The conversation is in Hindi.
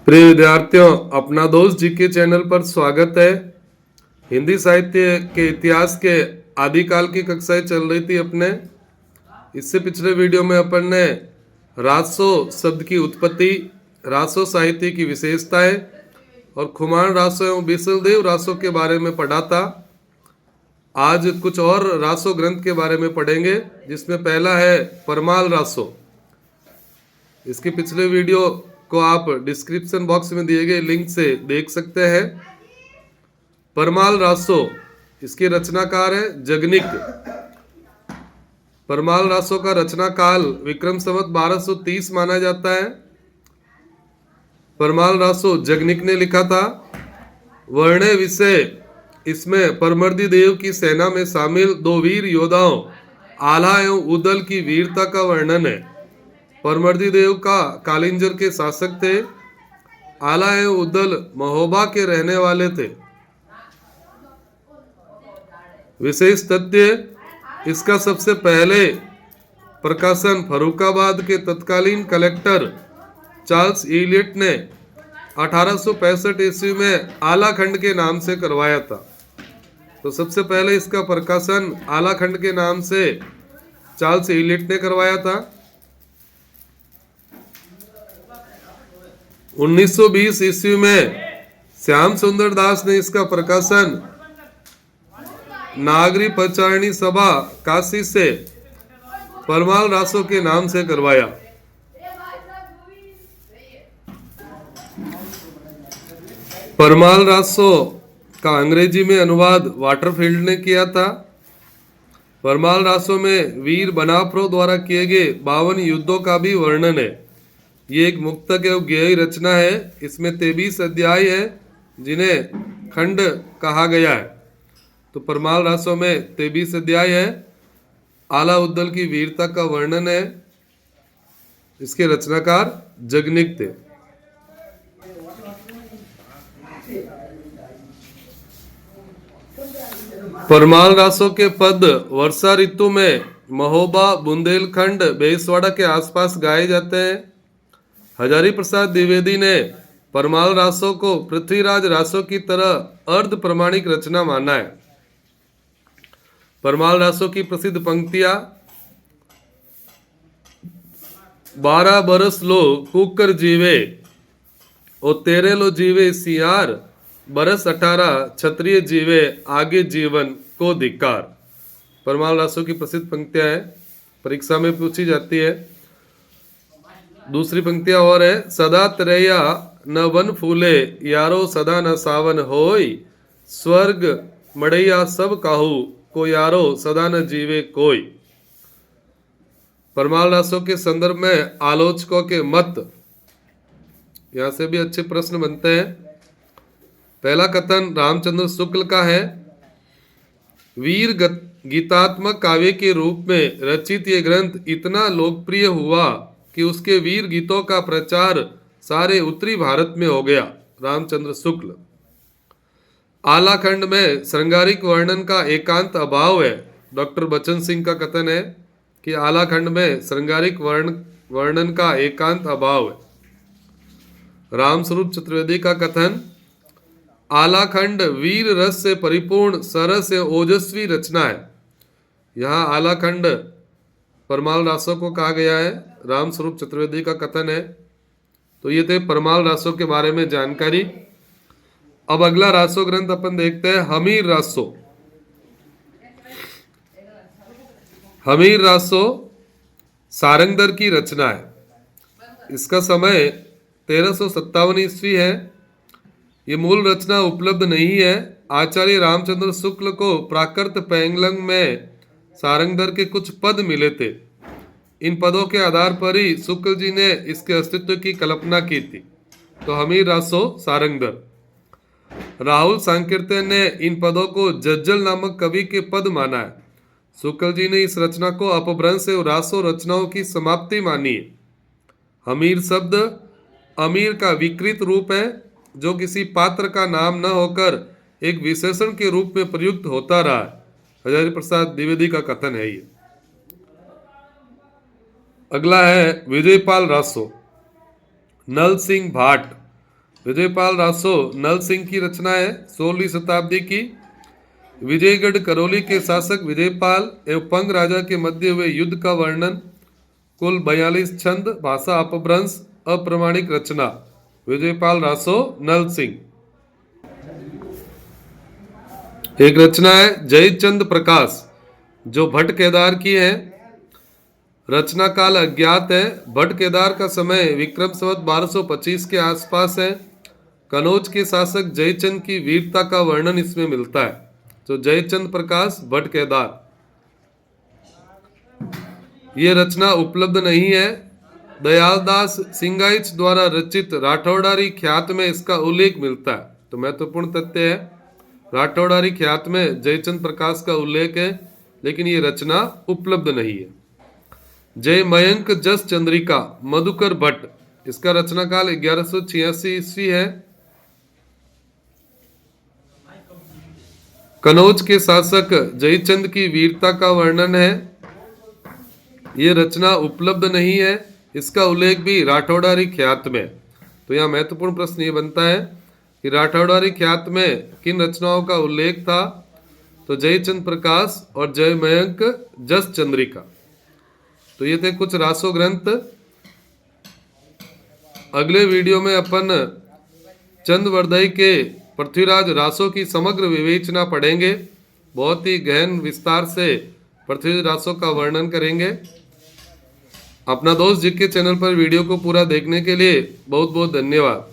प्रिय विद्यार्थियों, अपना दोस्त जी के चैनल पर स्वागत है। हिंदी साहित्य के इतिहास के आदिकाल की कक्षाएं चल रही थी अपने। इससे पिछले वीडियो में अपन ने रासो शब्द की उत्पत्ति, रासो साहित्य की विशेषताएं और खुमान रासो एवं बिसलदेव रासो के बारे में पढ़ा था। आज कुछ और रासो ग्रंथ के बारे में पढ़ेंगे, जिसमें पहला है परमाल रासो। इसके पिछले वीडियो को आप डिस्क्रिप्शन बॉक्स में दिए गए लिंक से देख सकते हैं। परमाल रासो, इसके रचनाकार है जगनिक। परमाल रासो का रचना काल विक्रम संवत 1230 माना जाता है। परमाल रासो जगनिक ने लिखा था। वर्ण्य विषय इसमें परमर्दी देव की सेना में शामिल दो वीर योद्धाओं आला एवं उदल की वीरता का वर्णन है। परमर्दी देव का कालिंजर के शासक थे। आला एवं उदल महोबा के रहने वाले थे। विशेष तथ्य, इसका सबसे पहले प्रकाशन फर्रुखाबाद के तत्कालीन कलेक्टर चार्ल्स इलियट ने 1865 ईस्वी में आला खंड के नाम से करवाया था। तो सबसे पहले इसका प्रकाशन आला खंड के नाम से चार्ल्स इलियट ने करवाया था। 1920 ईस्वी में श्याम सुंदर दास ने इसका प्रकाशन नागरी पचारणी सभा काशी से परमाल रासो के नाम से करवाया। परमाल रासो का अंग्रेजी में अनुवाद वाटरफील्ड ने किया था। परमाल रासो में वीर बनाफरो द्वारा किए गए 52 युद्धों का भी वर्णन है। ये एक मुक्तक एवं गेय रचना है। इसमें 23 अध्याय है, जिन्हें खंड कहा गया है। तो परमाल रासो में 23 अध्याय है। आला उद्दल की वीरता का वर्णन है। इसके रचनाकार जगनिक थे। परमाल रासो के पद वर्षा ऋतु में महोबा, बुंदेलखंड, बेसवाड़ा के आसपास गाए जाते हैं। हजारी प्रसाद द्विवेदी ने परमाल रासो को पृथ्वीराज रासो की तरह अर्ध प्रमाणिक रचना माना है। परमाल रासो की प्रसिद्ध पंक्तियां: 12 बरस लो कुकर जीवे, ओ तेरे लो जीवे सियार, बरस 18 क्षत्रिय जीवे, आगे जीवन को धिक्कार। परमाल रासो की प्रसिद्ध पंक्तियां हैं, परीक्षा में पूछी जाती है। दूसरी पंक्तियां और है: सदा तरैया न वन फूले, यारो सदा न सावन होय, स्वर्ग मड़ैया सब काहू, को यारो सदा न जीवे कोई। परमाल रासो के संदर्भ में आलोचकों के मत, यहां से भी अच्छे प्रश्न बनते हैं। पहला कथन रामचंद्र शुक्ल का है। वीर गीतात्मक काव्य के रूप में रचित ये ग्रंथ इतना लोकप्रिय हुआ कि उसके वीर गीतों का प्रचार सारे उत्तरी भारत में हो गया। रामचंद्र शुक्ल। आलाखंड में श्रृंगारिक वर्णन का एकांत अभाव है। डॉक्टर बच्चन सिंह का कथन है कि आलाखंड में श्रृंगारिक वर्णन का एकांत अभाव है। रामस्वरूप चतुर्वेदी का कथन: आलाखंड वीर रस से परिपूर्ण सरस एवं ओजस्वी रचना है। यहाँ आलाखंड परमाल रासो को कहा गया है। रामस्वरूप चतुर्वेदी का कथन है। तो ये थे परमाल रासो के बारे में जानकारी। अब अगला रासो ग्रंथ अपन देखते हैं, हमीर रासो। हमीर रासो सारंगधर की रचना है। इसका समय 1357 ईस्वी है। ये मूल रचना उपलब्ध नहीं है। आचार्य रामचंद्र शुक्ल को प्राकृत पैंगलंग में सारंगधर के कुछ पद मिले थे। इन पदों के आधार पर ही शुक्ल जी ने इसके अस्तित्व की कल्पना की थी। तो हमीर रासो सारंगधर। राहुल सांकीर्तन ने इन पदों को जज्जल नामक कवि के पद माना है। शुक्ल जी ने इस रचना को अपभ्रंश एवं रासो रचनाओं की समाप्ति मानी है। हमीर शब्द अमीर का विकृत रूप है, जो किसी पात्र का नाम न होकर एक विशेषण के रूप में प्रयुक्त होता रहा है। हजारी प्रसाद द्विवेदी का कथन है ये। अगला है विजयपाल रासो। नल सिंह भाट विजयपाल रासो नल सिंह की रचना है, 16वीं शताब्दी की। विजयगढ़ करौली के शासक विजयपाल एवं पंग राजा के मध्य हुए युद्ध का वर्णन, कुल 42 छंद, भाषा अपभ्रंश, अप्रमाणिक रचना। विजयपाल रासो नल सिंह। एक रचना है जयचंद प्रकाश, जो भट्ट केदार की है। रचना काल अज्ञात है। भट्ट केदार का समय विक्रम संवत 1225 के आसपास है। कनौज के शासक जयचंद की वीरता का वर्णन इसमें मिलता है। तो जयचंद प्रकाश भट्ट केदार। ये रचना उपलब्ध नहीं है। दयालदास सिंगाइच द्वारा रचित राठौड़ारी ख्यात में इसका उल्लेख मिलता है। तो महत्वपूर्ण तथ्य है, राठौड़ारी ख्यात में जयचंद प्रकाश का उल्लेख है, लेकिन ये रचना उपलब्ध नहीं है। जय मयंक जस चंद्रिका, मधुकर भट्ट, इसका रचना काल 1186 ईस्वी है। कनौज के शासक जयचंद की वीरता का वर्णन है। ये रचना उपलब्ध नहीं है। इसका उल्लेख भी राठौड़ारी ख्यात में। तो यहाँ महत्वपूर्ण प्रश्न ये बनता है कि राठौड़ारी ख्यात में किन रचनाओं का उल्लेख था। तो जयचंद प्रकाश और जय मयंक जस चंद्रिका। तो ये थे कुछ रासो ग्रंथ। अगले वीडियो में अपन चंदवरदई के पृथ्वीराज रासो की समग्र विवेचना पढ़ेंगे। बहुत ही गहन विस्तार से पृथ्वीराज रासो का वर्णन करेंगे। अपना दोस्त जी के चैनल पर वीडियो को पूरा देखने के लिए बहुत बहुत धन्यवाद।